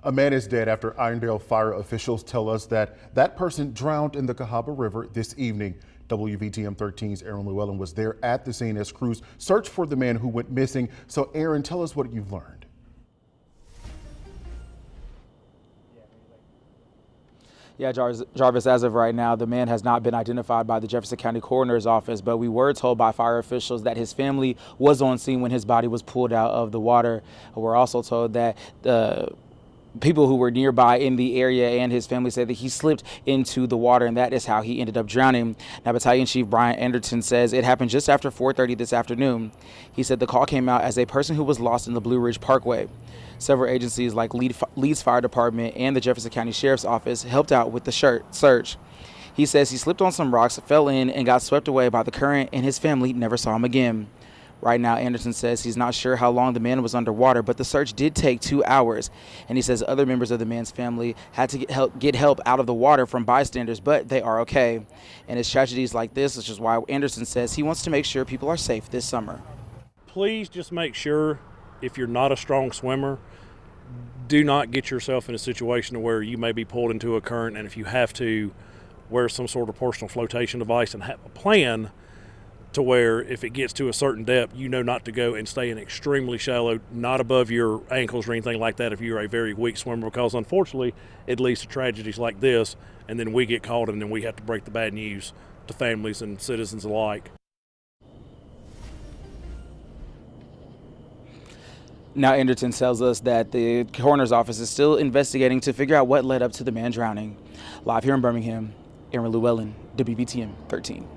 A man is dead after Irondale fire officials tell us that that person drowned in the Cahaba River this evening. WVTM 13's Aaron Llewellyn was there at the scene as crews searched for the man who went missing. So Aaron, tell us what you've learned. Yeah, Jarvis, as of right now, the man has not been identified by the Jefferson County Coroner's Office, but we were told by fire officials that his family was on scene when his body was pulled out of the water. We're also told that the people who were nearby in the area and his family said that he slipped into the water, and that is how he ended up drowning. Now, Battalion Chief Brian Anderson says it happened just after 4:30 this afternoon. He said the call came out as a person who was lost in the Blue Ridge Parkway. Several agencies like Leeds Fire Department and the Jefferson County Sheriff's Office helped out with the search. He says he slipped on some rocks, fell in, and got swept away by the current, and his family never saw him again. Right now, Anderson says he's not sure how long the man was underwater, but the search did take 2 hours. And he says other members of the man's family had to get help out of the water from bystanders, but they are okay. And it's tragedies like this, which is why Anderson says he wants to make sure people are safe this summer. Please just make sure, if you're not a strong swimmer, do not get yourself in a situation where you may be pulled into a current, and if you have to, wear some sort of personal flotation device and have a plan to where if it gets to a certain depth, you know not to go and stay in extremely shallow, not above your ankles or anything like that if you're a very weak swimmer, because unfortunately it leads to tragedies like this, and then we get caught and then we have to break the bad news to families and citizens alike. Now, Anderson tells us that the coroner's office is still investigating to figure out what led up to the man drowning. Live here in Birmingham, Aaron Llewellyn, WBTM 13.